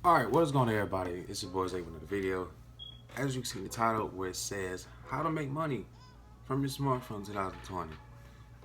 Alright, what is going on everybody? It's your boy Zays with another video. As you can see in the title where it says how to make money from your smartphone 2020.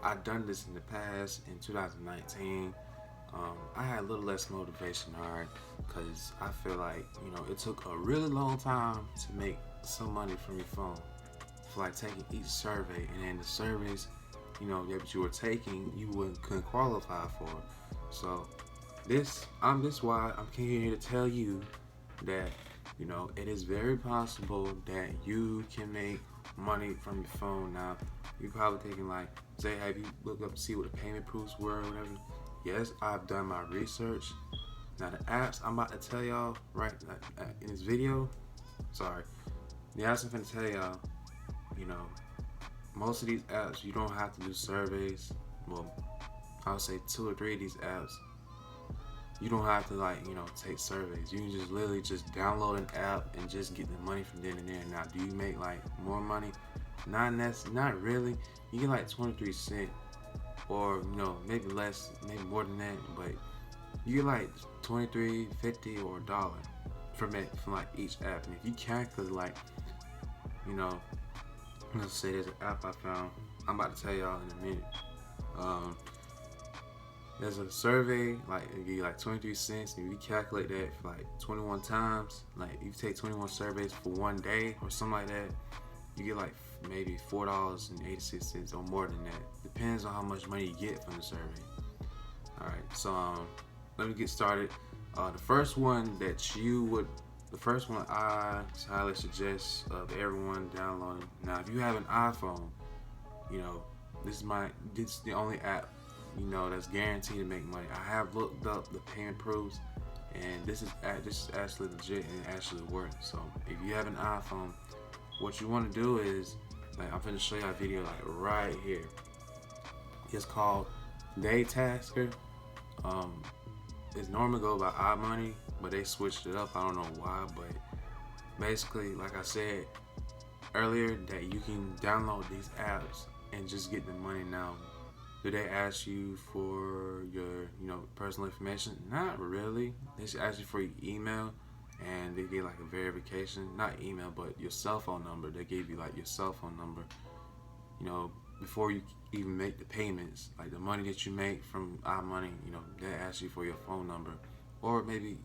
I've done this in the past in 2019. I had a little less motivation, alright, because I feel like, it took a really long time to make some money from your phone. For like taking each survey, and then the surveys, that you were taking, couldn't qualify for. So this why I'm here to tell you that it is very possible that you can make money from your phone. Now you're probably thinking like, Zay, have you looked up to see what the payment proofs were or whatever? Yes, I've done my research. Now the apps I'm about to tell y'all right in this video, the apps I'm gonna tell y'all, most of these apps you don't have to do surveys. Well, I would say 2 or 3 of these apps you don't have to take surveys. You can just literally just download an app and just get the money from then and there. Now, do you make like more money? Not really. You get like 23 cents, or maybe less, maybe more than that. But you get like 23, 50, or $1 from like each app. And if you calculate let's say there's an app I found. I'm about to tell y'all in a minute. There's a survey, like it give you like 23 cents, and if you calculate that for like 21 times, like if you take 21 surveys for one day or something like that, you get like maybe $4.86 or more than that. Depends on how much money you get from the survey. Alright, so let me get started. The first one I highly suggest of everyone downloading. Now, if you have an iPhone, this is the only app that's guaranteed to make money. I have looked up the payment proofs, and this is actually legit and it actually works. So if you have an iPhone, what you want to do is, like, I'm gonna show you a video like right here. It's called Daytasker. It's normally go by Imoney, but they switched it up. I don't know why, but basically, like I said earlier, that you can download these apps and just get the money. Now, do they ask you for your, personal information? Not really. They should ask you for your email, and they get like a verification. Not email, but your cell phone number. They gave you like your cell phone number, before you even make the payments. Like the money that you make from iMoney, they ask you for your phone number, or maybe,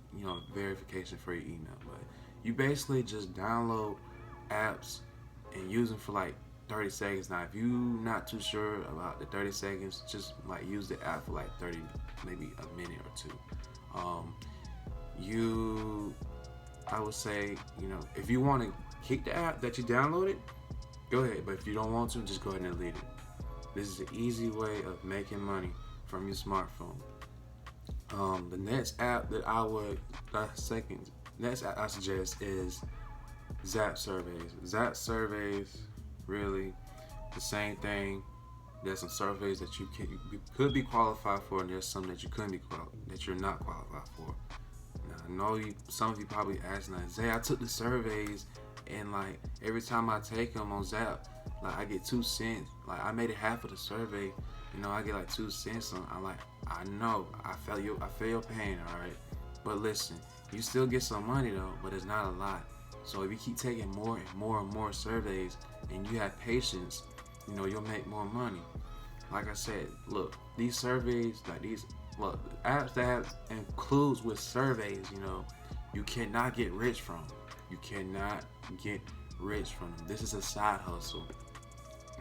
verification for your email. But you basically just download apps and use them for like 30 seconds. Now, if you're not too sure about the 30 seconds, just like use the app for like 30, maybe a minute or two. I would say, if you want to keep the app that you downloaded, go ahead. But if you don't want to, just go ahead and delete it. This is an easy way of making money from your smartphone. The next app that I suggest is Zap Surveys. Zap Surveys, really the same thing. There's some surveys that you could be qualified for, and there's some that you're not qualified for. Now, I know some of you probably asking, like, Zay, I took the surveys, and like every time I take them on Zap, like I get 2 cents. Like I made it half of the survey, I get like 2 cents. I'm like, I know, I feel your pain, all right. But listen, you still get some money though, but it's not a lot. So if you keep taking more and more and more surveys, and you have patience, you'll make more money. Like I said, look, these surveys, apps that includes with surveys, you cannot get rich from. You cannot get rich from them. This is a side hustle.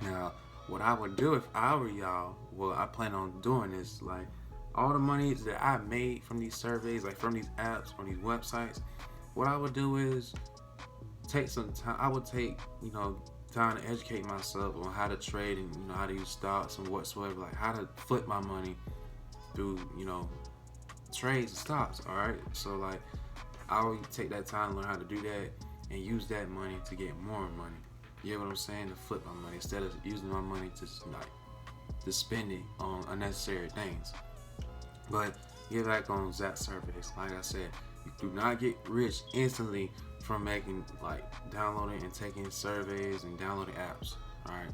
Now, what I would do if I were y'all, I plan on doing this, like all the money that I made from these surveys, like from these apps, from these websites, what I would do is take some time. I would take, time to educate myself on how to trade and how to use stocks and whatsoever, like how to flip my money through trades and stocks. All right, so like I would take that time to learn how to do that and use that money to get more money. You know what I'm saying? To flip my money instead of using my money to spend it on unnecessary things. But get back on Zap Surveys. Like I said, you do not get rich instantly from downloading and taking surveys and downloading apps. Alright.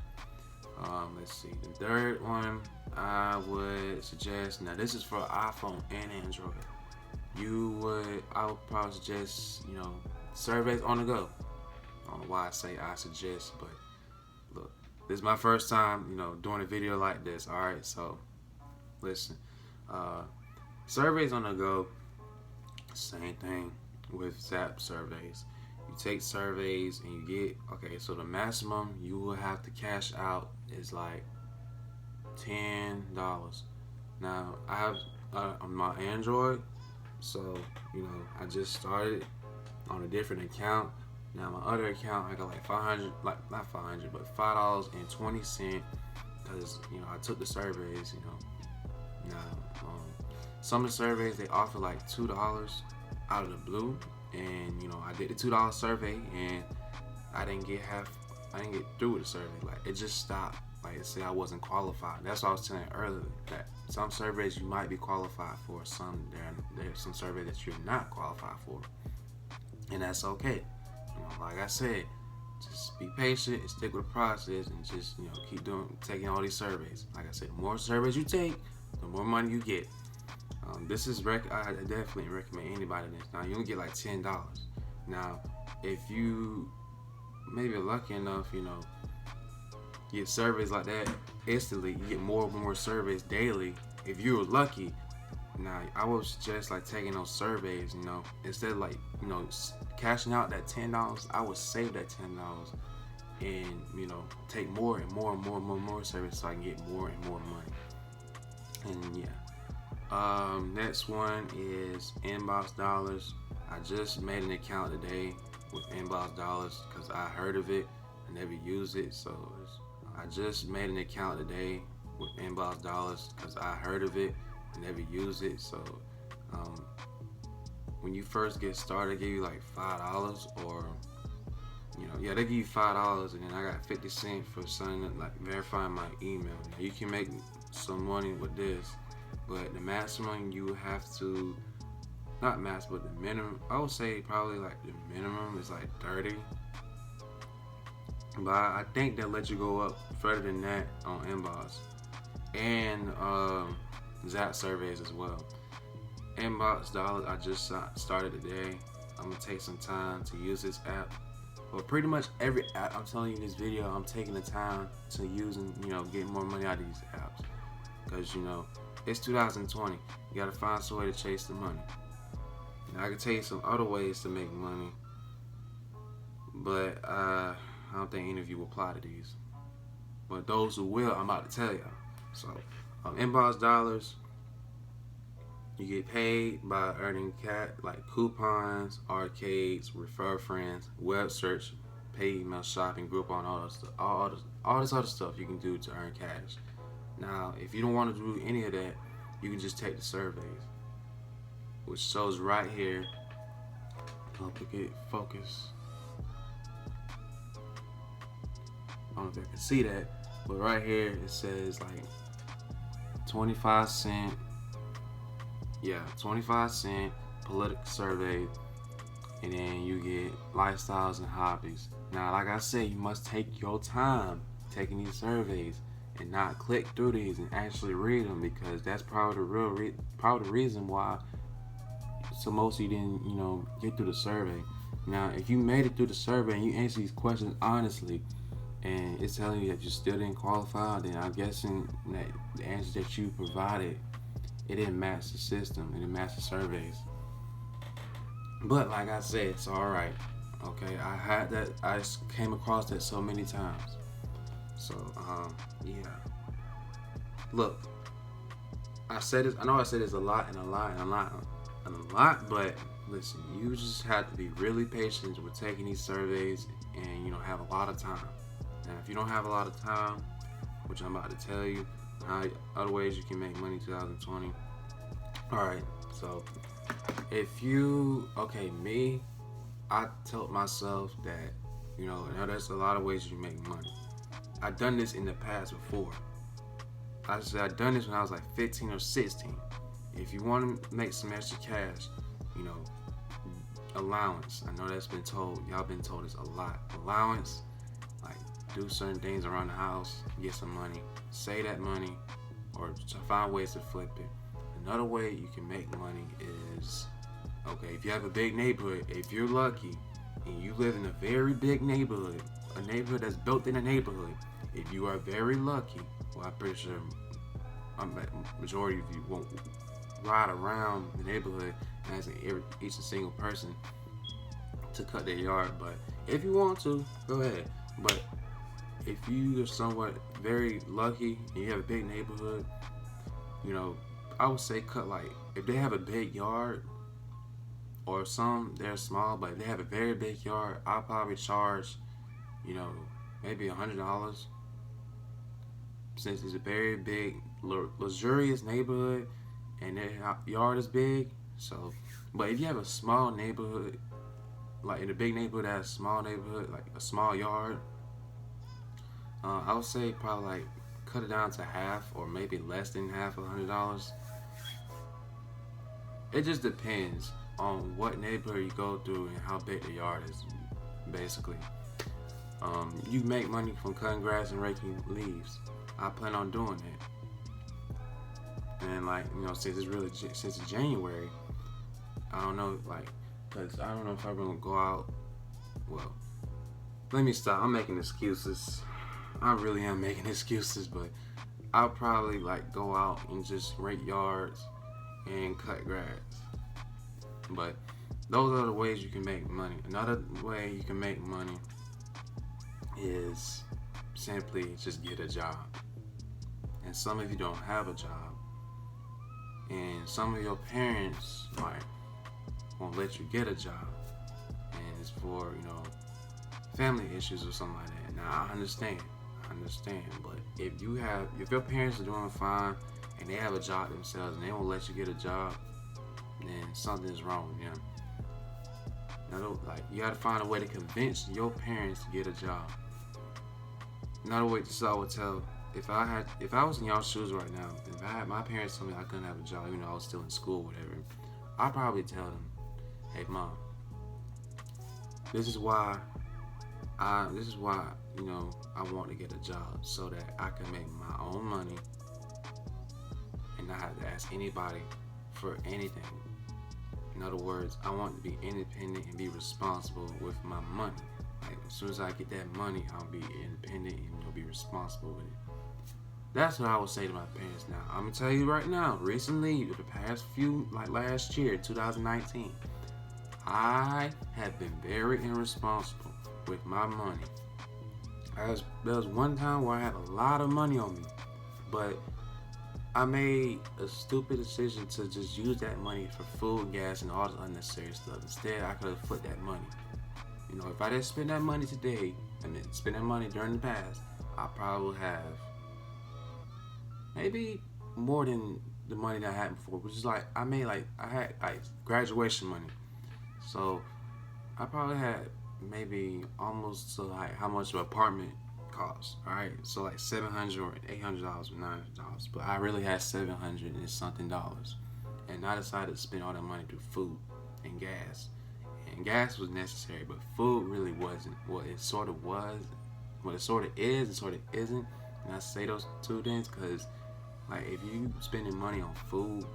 Let's see. The third one I would suggest, now this is for iPhone and Android. I would probably suggest, surveys on the go. I don't know why I suggest, but look, this is my first time, doing a video like this. All right, so listen, surveys on the go, same thing with Zap Surveys. You take surveys and you get, so the maximum you will have to cash out is like $10. Now I have on my Android, so I just started on a different account. Now my other account, I got like not 500, but $5.20 because I took the surveys. Now some of the surveys they offer like $2 out of the blue, and I did the $2 survey and I didn't get through with the survey. Like it just stopped. Like it said I wasn't qualified. That's what I was telling you earlier, that some surveys you might be qualified for, there's some surveys that you're not qualified for, and that's okay. Like I said, just be patient and stick with the process, and just keep taking all these surveys. Like I said, the more surveys you take, the more money you get. I definitely recommend anybody this. Now you only get like $10. Now if you maybe are lucky enough, get surveys like that instantly, you get more and more surveys daily. If you're lucky, now I would suggest like taking those surveys, instead of like cashing out that $10, I would save that $10 and take more and more surveys so I can get more and more money. And yeah, next one is Inbox Dollars. I just made an account today with Inbox Dollars because I heard of it. I never used it, so I just made an account today with Inbox Dollars because I heard of it. I never used it, so when you first get started, they give you like $5, or they give you $5, and then I got 50 cents for signing up, like verifying my email. Now you can make some money with this, but the maximum you have to, not max, but the minimum, I would say probably like the minimum is like 30. But I think they'll let you go up further than that on Inbox and Zap Surveys as well. Inbox Dollars, I just started today. I'm gonna take some time to use this app. But pretty much every app I'm telling you in this video, I'm taking the time to use and get more money out of these apps. Because it's 2020. You gotta find some way to chase the money. Now I can tell you some other ways to make money, but I don't think any of you will apply to these. But those who will, I'm about to tell y'all. So, Inbox Dollars, you get paid by earning like coupons, arcades, refer friends, web search, pay email shopping, Groupon, all this other stuff you can do to earn cash. Now, if you don't want to do any of that, you can just take the surveys, which shows right here. Hope it get focus. I don't know if I can see that, but right here it says like 25 cent. Yeah, 25 cent political survey, and then you get lifestyles and hobbies. Now, like I said, you must take your time taking these surveys and not click through these and actually read them, because that's probably the reason why so most of you didn't get through the survey. Now, if you made it through the survey and you answer these questions honestly, and it's telling you that you still didn't qualify, then I'm guessing that the answers that you provided, it didn't match the system, it didn't match the surveys. But like I said, it's alright. Okay, I came across that so many times. So yeah. Look, I know I said this a lot, but listen, you just have to be really patient with taking these surveys and have a lot of time. Now, if you don't have a lot of time, which I'm about to tell you, other ways you can make money in 2020. Alright, so I told myself that, there's a lot of ways you can make money. I've done this in the past before. I've done this when I was like 15 or 16. If you want to make some extra cash, allowance. I know that's been told. Y'all been told this a lot. Allowance, like do certain things around the house, get some money, save that money, or find ways to flip it. Another way you can make money is Okay, if you have a big neighborhood, if you're lucky and you live in a very big neighborhood, a neighborhood that's built in a neighborhood, if you are very lucky, well, I'm pretty sure majority of you won't ride around the neighborhood and ask each and single person to cut their yard. But if you want to, go ahead. But if you are somewhat very lucky and you have a big neighborhood, I would say cut, like, if they have a big yard, or some they're small, but if they have a very big yard, I'll probably charge, maybe $100, since it's a very big, luxurious neighborhood and their yard is big. So, but if you have a small neighborhood, like in a big neighborhood that has a small neighborhood, like a small yard, I would say probably like cut it down to half or maybe less than half of $100. It just depends on what neighborhood you go through and how big the yard is, basically. You make money from cutting grass and raking leaves. I plan on doing it. And since it's January, I don't know, because I don't know if I'm gonna go out. Well, let me stop. I'm making excuses. I really am making excuses, but I'll probably go out and just rake yards and cut grass. But those are the ways you can make money. Another way you can make money is simply just get a job. And some of you don't have a job, and some of your parents won't let you get a job, and it's for family issues or something like that. Now I understand, but if your parents are doing fine and they have a job themselves and they won't let you get a job, then something's wrong with them. You gotta find a way to convince your parents to get a job. Another way, this I would tell, if I was in y'all shoes right now, if I had my parents told me I couldn't have a job, I was still in school, whatever, I'd probably tell them, hey mom, this is why I want to get a job, so that I can make my own money and not have to ask anybody for anything. In other words, I want to be independent and be responsible with my money. As soon as I get that money, I'll be independent and be responsible with it. That's what I would say to my parents now. I'm going to tell you right now, recently, the past few, last year, 2019, I have been very irresponsible with my money. There was one time where I had a lot of money on me, but I made a stupid decision to just use that money for food, gas, and all this unnecessary stuff. Instead, I could have put that money. If I didn't spend that money today, and then spend that money during the past, I probably would have maybe more than the money that I had before, which is I had graduation money. So I probably had maybe almost to how much an apartment costs. Alright, so $700 or $800 or $900, but I really had $700 and something dollars, and I decided to spend all that money through food and gas. And gas was necessary, but food really wasn't. What it sort of was, what it sort of is, it sort of isn't. And I say those two things because, if you spending money on food,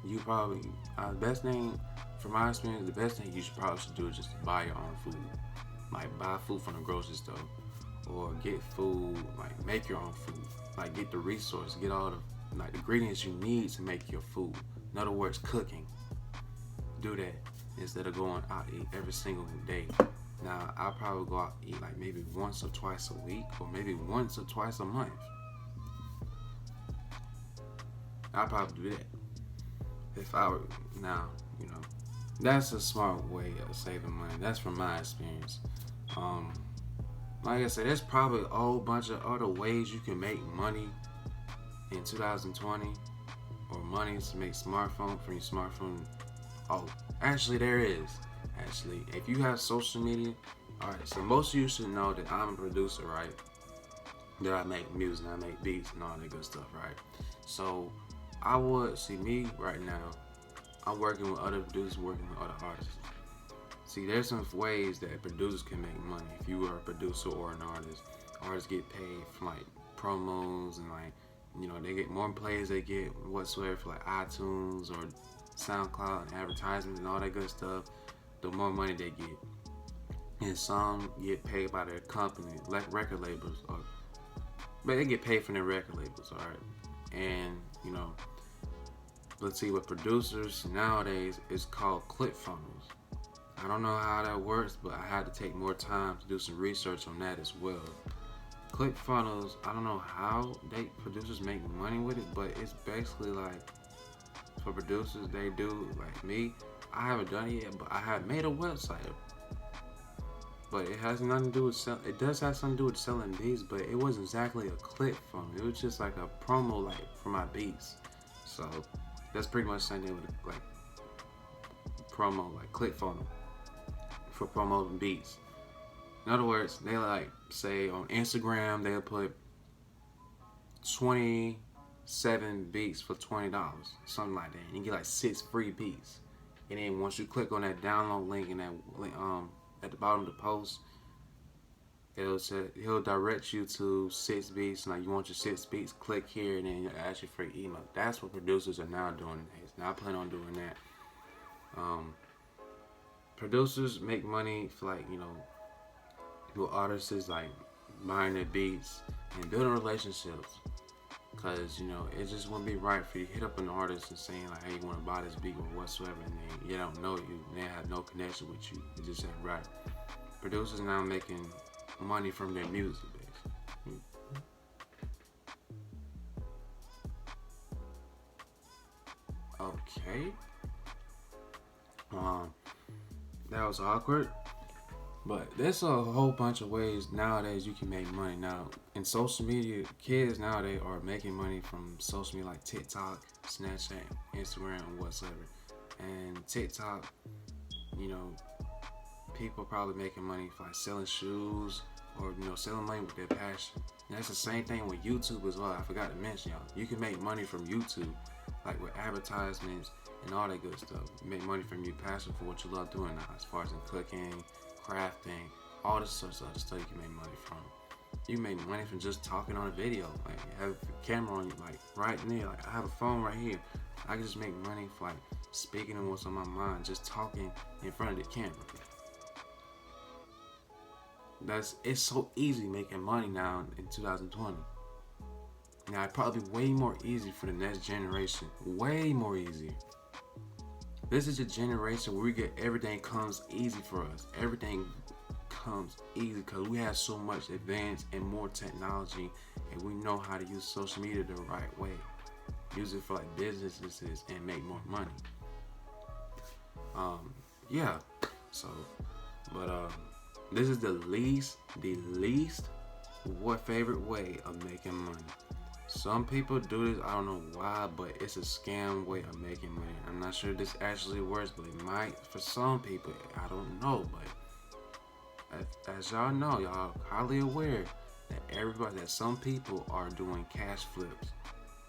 you probably the best thing, from my experience, the best thing you should do is just buy your own food. Buy food from the grocery store, or get food. Make your own food. Get the resource, get all the ingredients you need to make your food. In other words, cooking. Do that instead of going out to eat every single day. Now, I'll probably go out and eat maybe once or twice a week, or maybe once or twice a month. I'll probably do that. If I were, now, that's a smart way of saving money. That's from my experience. Like I said, there's probably a whole bunch of other ways you can make money in 2020, or money to make from your smartphone. Oh, actually there is. If you have social media, alright, so most of you should know that I'm a producer, right? That I make music, I make beats and all that good stuff, right? So I would see me right now, I'm working with other producers, working with other artists. See, there's some ways that producers can make money. If you are a producer or an artist, artists get paid from promos and they get more plays they get whatsoever for iTunes or SoundCloud and advertisements and all that good stuff, the more money they get. And some get paid by their company, like record labels, but they get paid from their record labels, alright? And, you know, let's see, with producers nowadays, it's called ClickFunnels. I don't know how that works, but I had to take more time to do some research on that as well. ClickFunnels, I don't know how producers make money with it, but it's basically like, for producers, they do, like me, I haven't done it yet, but I have made a website. But it has nothing to do with it does have something to do with selling beats, but it wasn't exactly a ClickFunnels. It was just like a promo, like, for my beats. So that's pretty much the same thing with like promo, like ClickFunnels for promoting beats. In other words, they like say on Instagram they'll put 27 beats for $20, something like that. And you get like 6 free beats. And then once you click on that download link in that at the bottom of the post, he'll direct you to 6 beats. Like, you want your 6 beats, click here, and then you'll ask you for your email. That's what producers are now doing. Now I plan on doing that. Producers make money for, like, you know, with artists, like buying their beats and building relationships. Cause, you know, it just wouldn't be right for you to hit up an artist and saying like, hey, you want to buy this beat or whatsoever, and then they don't know you, and they have no connection with you. It just ain't right. Producers now making money from their music, basically. Okay. That was awkward. But there's a whole bunch of ways nowadays you can make money. Now, in social media, kids nowadays are making money from social media like TikTok, Snapchat, Instagram, and whatsoever. And TikTok, you know, people are probably making money for like selling shoes or, you know, selling money with their passion. And that's the same thing with YouTube as well. I forgot to mention, y'all. You can make money from YouTube, like with advertisements and all that good stuff. You make money from your passion for what you love doing now, as far as in cooking, crafting, all this sort of stuff you can make money from. You can make money from just talking on a video. Like, you have a camera on you, like right near. Like, I have a phone right here. I can just make money for like speaking on what's on my mind, just talking in front of the camera. It's so easy making money now in 2020. Now, it's probably way more easy for the next generation. Way more easier. This is a generation where we get everything comes easy for us. Everything comes easy because we have so much advanced and more technology, and we know how to use social media the right way. Use it for like businesses and make more money. Yeah. So, but this is the least favorite way of making money. Some people do this, I don't know why, but it's a scam way of making money. I'm not sure this actually works, but it might for some people. I don't know, but as y'all know, y'all highly aware that some people are doing cash flips,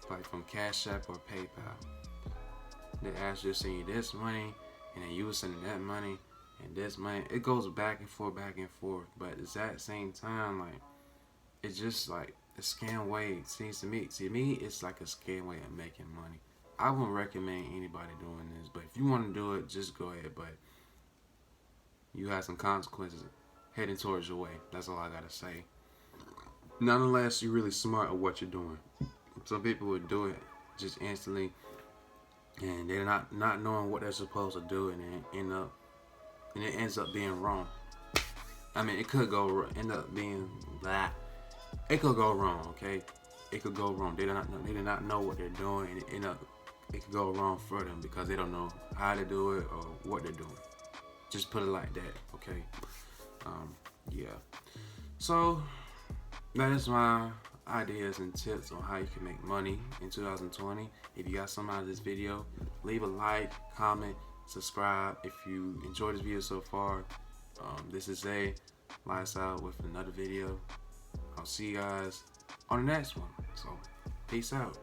like from Cash App or PayPal. They ask you to send you this money, and then you will send that money, and this money. It goes back and forth, but at that same time, like, it's just like a scam way, it seems to me. To me, it's like a scam way of making money. I wouldn't recommend anybody doing this, but if you want to do it, just go ahead. But you have some consequences heading towards your way. That's all I gotta say. Nonetheless, you're really smart at what you're doing. Some people would do it just instantly, and they're not knowing what they're supposed to do, and it ends up being wrong. I mean, it could end up being that. It could go wrong, okay? It could go wrong. They do not know what they're doing, and it could go wrong for them because they don't know how to do it or what they're doing. Just put it like that, okay? Yeah. So that is my ideas and tips on how you can make money in 2020. If you got something out of this video, leave a like, comment, subscribe. If you enjoyed this video so far, this is Zay. Lights out with another video. I'll see you guys on the next one. So, peace out.